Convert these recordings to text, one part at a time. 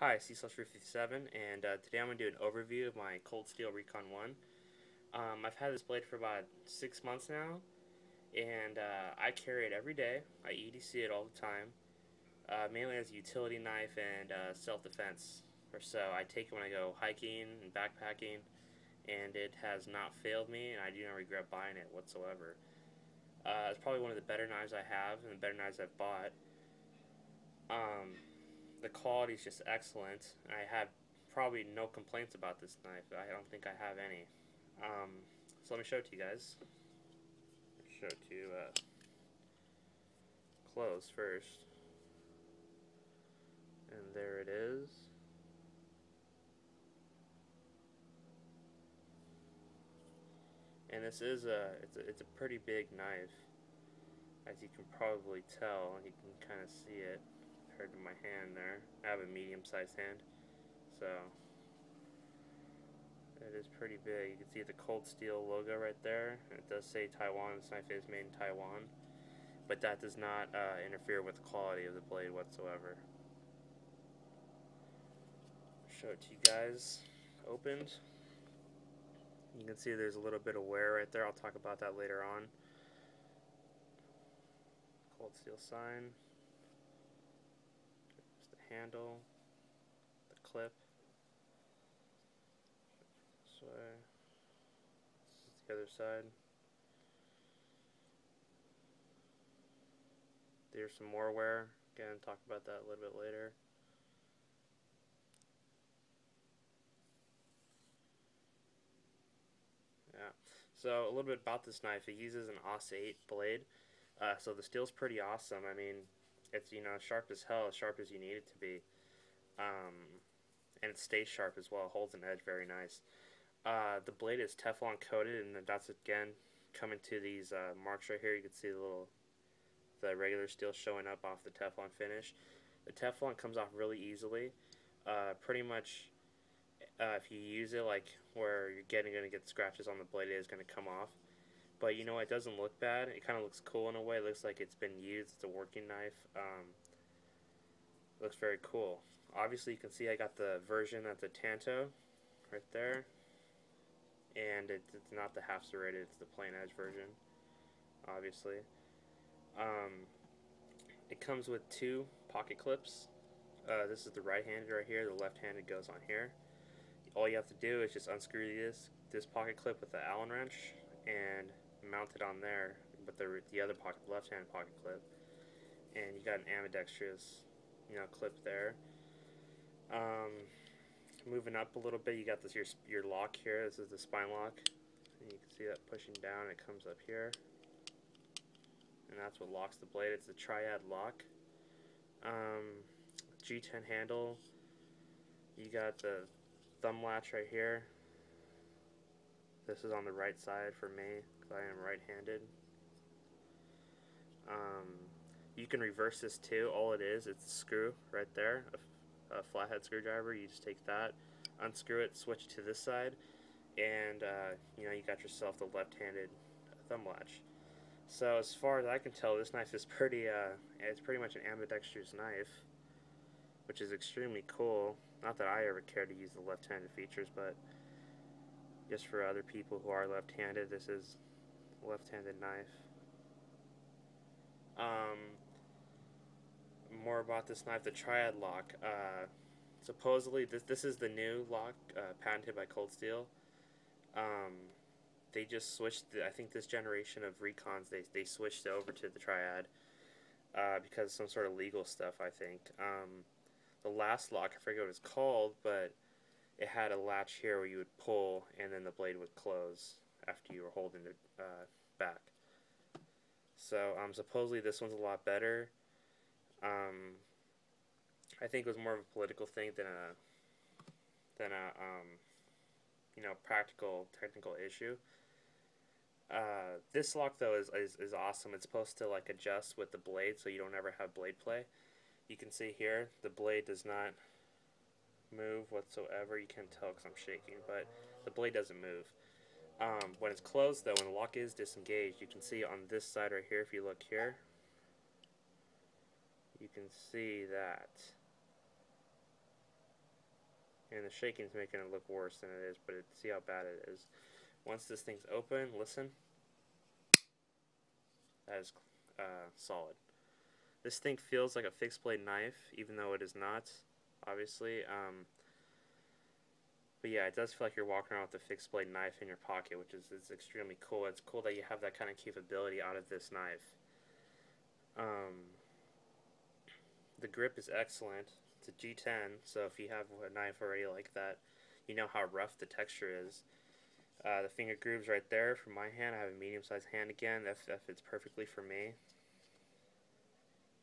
Hi, C/57, and today I'm going to do an overview of my Coldsteel Recon 1. I've had this blade for about 6 months now, and I carry it every day. I EDC it all the time, mainly as a utility knife and self-defense or so. I take it when I go hiking and backpacking, and it has not failed me, and I do not regret buying it whatsoever. It's probably one of the better knives I have and the better knives I've bought. Um, the quality is just excellent. I have probably no complaints about this knife. I don't think I have any. So let me show it to you guys. Show it to you close first, and there it is. And this is it's a pretty big knife, as you can probably tell. You can kind of see it compared to my hand there. I have a medium-sized hand, so it is pretty big. You can see the Coldsteel logo right there. It does say Taiwan. This knife is made in Taiwan, but that does not interfere with the quality of the blade whatsoever. Show it to you guys opened. You can see there's a little bit of wear right there. I'll talk about that later on. Coldsteel sign. There's the handle, the clip. This way. This is the other side. There's some more wear. Again, talk about that a little bit later. Yeah. So a little bit about this knife. It uses an AUS-8 blade. So the steel's pretty awesome. I mean, it's sharp as hell, as sharp as you need it to be. And it stays sharp as well. It holds an edge very nice. The blade is Teflon coated, and that's again coming to these marks right here. You can see the regular steel showing up off the Teflon finish. The Teflon comes off really easily. Pretty much, if you use it like where you're going to get scratches on the blade, it is going to come off. But you know, it doesn't look bad. It kind of looks cool in a way. It looks like it's been used. It's a working knife. Looks very cool. Obviously, you can see I got the version that's a Tanto right there. And it's not the half serrated, it's the plain edge version, obviously. It comes with two pocket clips. This is the right-handed right here. The left-handed goes on here. All you have to do is just unscrew this pocket clip with the Allen wrench and mount it on there with the other pocket, left-handed pocket clip, and you got an ambidextrous, clip there. Moving up a little bit, you got this your lock here. This is the spine lock, and you can see that pushing down. It comes up here, and that's what locks the blade. It's a triad lock. G10 handle. You got the thumb latch right here. This is on the right side for me because I am right-handed. You can reverse this too. All it is, it's a screw right there, a flathead screwdriver. You just take that, unscrew it, switch to this side, and you got yourself the left-handed thumb latch. So as far as I can tell, this knife is it's pretty much an ambidextrous knife, which is extremely cool. Not that I ever care to use the left-handed features, but just for other people who are left-handed, this is a left-handed knife. More about this knife, the triad lock. Supposedly, this is the new lock patented by Coldsteel. They just switched. I think this generation of Recons, they switched over to the triad because of some sort of legal stuff. I think the last lock, I forget what it's called, but it had a latch here where you would pull and then the blade would close after you were holding it back. So supposedly this one's a lot better. I think it was more of a political thing than a practical technical issue. This lock though is awesome. It's supposed to like adjust with the blade so you don't ever have blade play. You can see here the blade does not move whatsoever. You can't tell because I'm shaking, but the blade doesn't move. When it's closed though, when the lock is disengaged, you can see on this side right here, if you look here, you can see that and the shaking's making it look worse than it is, but see how bad it is. Once this thing's open, listen. That is solid. This thing feels like a fixed blade knife, even though it is not, obviously. But yeah, it does feel like you're walking around with a fixed blade knife in your pocket, which is extremely cool. It's cool that you have that kind of capability out of this knife. The grip is excellent. It's a G10, so if you have a knife already like that, you know how rough the texture is. The finger grooves right there for my hand. I have a medium-sized hand again. That fits perfectly for me.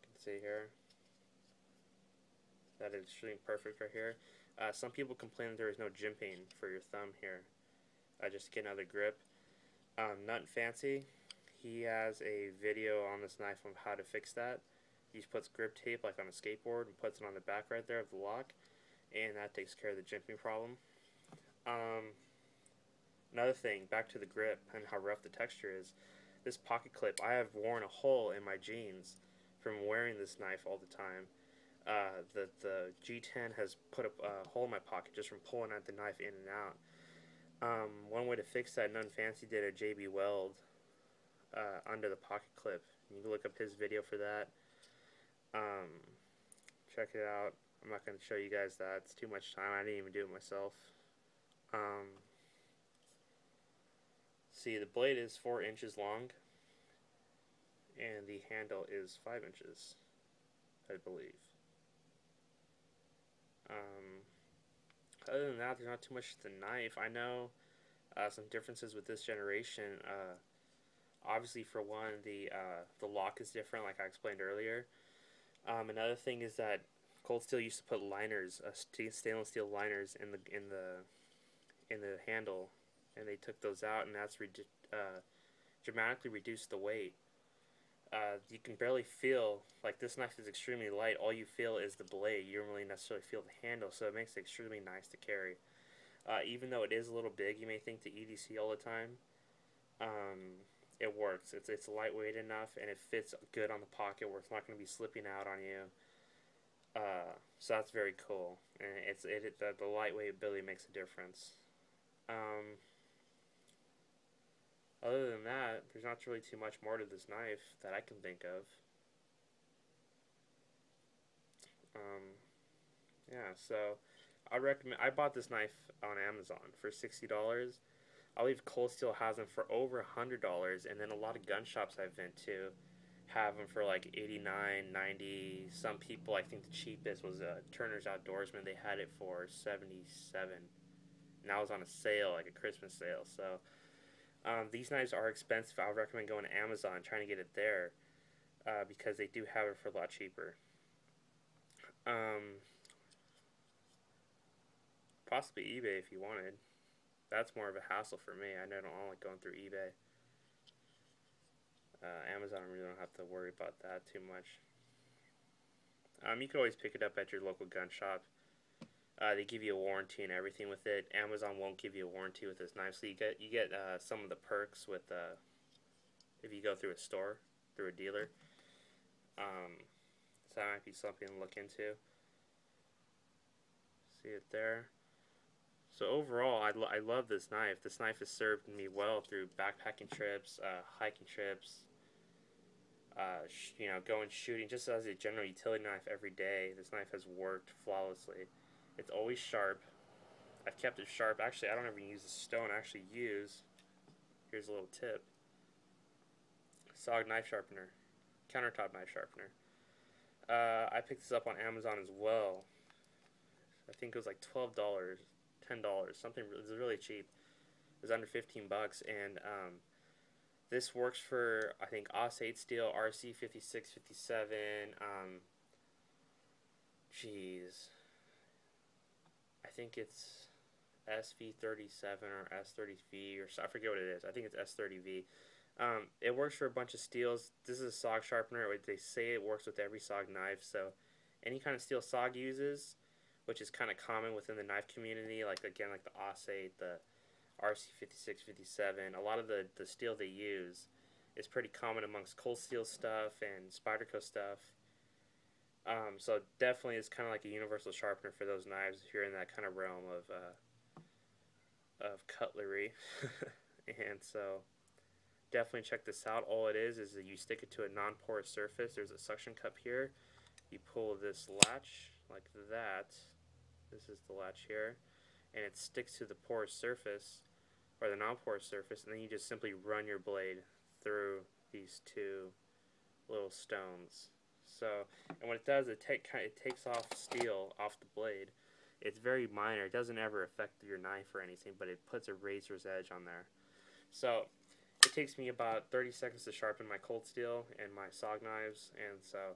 You can see here. That is extremely perfect right here. Some people complain that there is no jimping for your thumb here. Just get another grip. Nut Fancy, he has a video on this knife on how to fix that. He puts grip tape like on a skateboard and puts it on the back right there of the lock, and that takes care of the jimping problem. Another thing, back to the grip and how rough the texture is. This pocket clip, I have worn a hole in my jeans from wearing this knife all the time. The G10 has put a hole in my pocket just from pulling out the knife in and out. One way to fix that, None Fancy did a JB Weld under the pocket clip. You can look up his video for that. Check it out. I'm not going to show you guys that. It's too much time. I didn't even do it myself. See, the blade is 4 inches long, and the handle is 5 inches, I believe. Other than that, there's not too much to the knife. I know some differences with this generation. Obviously, for one, the lock is different, like I explained earlier. Another thing is that Cold Steel used to put liners, stainless steel liners, in the handle, and they took those out, and that's dramatically reduced the weight. You can barely feel, like this knife is extremely light, all you feel is the blade. You don't really necessarily feel the handle, so it makes it extremely nice to carry. Even though it is a little big, you may think to EDC all the time, it works. It's lightweight enough, and it fits good on the pocket where it's not going to be slipping out on you. So that's very cool, and the lightweight ability makes a difference. Other than that, there's not really too much more to this knife that I can think of. Yeah, so I recommend. I bought this knife on Amazon for $60. I believe Coldsteel has them for over $100, and then a lot of gun shops I've been to have them for like $89, $90. Some people, I think the cheapest was Turner's Outdoorsman. They had it for $77, and that was on a sale, like a Christmas sale. So these knives are expensive. I would recommend going to Amazon, trying to get it there, because they do have it for a lot cheaper. Possibly eBay if you wanted. That's more of a hassle for me. I don't like going through eBay. Amazon, I really don't have to worry about that too much. You can always pick it up at your local gun shop. They give you a warranty and everything with it. Amazon won't give you a warranty with this knife, so you get some of the perks with if you go through a store, through a dealer. So that might be something to look into. See it there. So overall, I love this knife. This knife has served me well through backpacking trips, hiking trips, going shooting, just as a general utility knife every day. This knife has worked flawlessly. It's always sharp. I've kept it sharp. Actually, I don't ever use a stone. I actually use, here's a little tip, SOG knife sharpener, countertop knife sharpener. I picked this up on Amazon as well. I think it was like $12, $10, something. It was really cheap. It was under 15 bucks, and this works for, I think, AUS 8 steel, RC 56, 57. I think it's SV37 or S30V, or I forget what it is. I think it's S30V. It works for a bunch of steels. This is a SOG sharpener. They say it works with every SOG knife, so any kind of steel SOG uses, which is kind of common within the knife community, like the AUS 8, the RC 56, 57, a lot of the steel they use is pretty common amongst Coldsteel stuff and Spyderco stuff. So definitely it's kind of like a universal sharpener for those knives if you're in that kind of realm of cutlery. And so definitely check this out. All it is that you stick it to a non-porous surface. There's a suction cup here. You pull this latch like that. This is the latch here, and it sticks to the porous surface or the non-porous surface, and then you just simply run your blade through these two little stones. So, and what it does, it takes off steel off the blade. It's very minor. It doesn't ever affect your knife or anything, but it puts a razor's edge on there. So it takes me about 30 seconds to sharpen my cold steel and my SOG knives, and so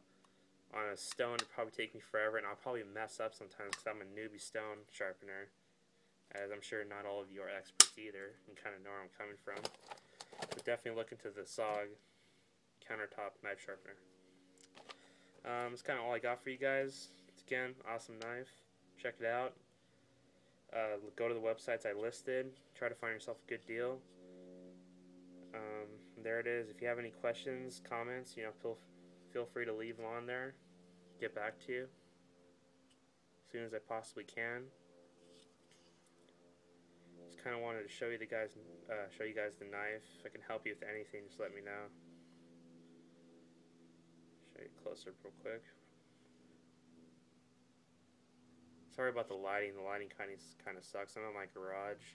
on a stone it'd probably take me forever, and I'll probably mess up sometimes because I'm a newbie stone sharpener, as I'm sure not all of you are experts either and kind of know where I'm coming from. But definitely look into the SOG countertop knife sharpener. That's kind of all I got for you guys. Again, awesome knife. Check it out. Go to the websites I listed. Try to find yourself a good deal. There it is. If you have any questions, comments, feel free to leave them on there. Get back to you as soon as I possibly can. Just kind of wanted to show you guys the knife. If I can help you with anything, just let me know. Show you close up real quick. Sorry about the lighting. The lighting kind of sucks. I'm in my garage,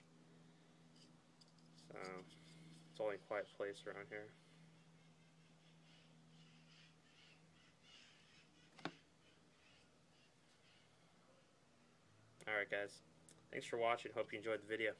so it's the only quiet place around here. Alright guys, thanks for watching. Hope you enjoyed the video.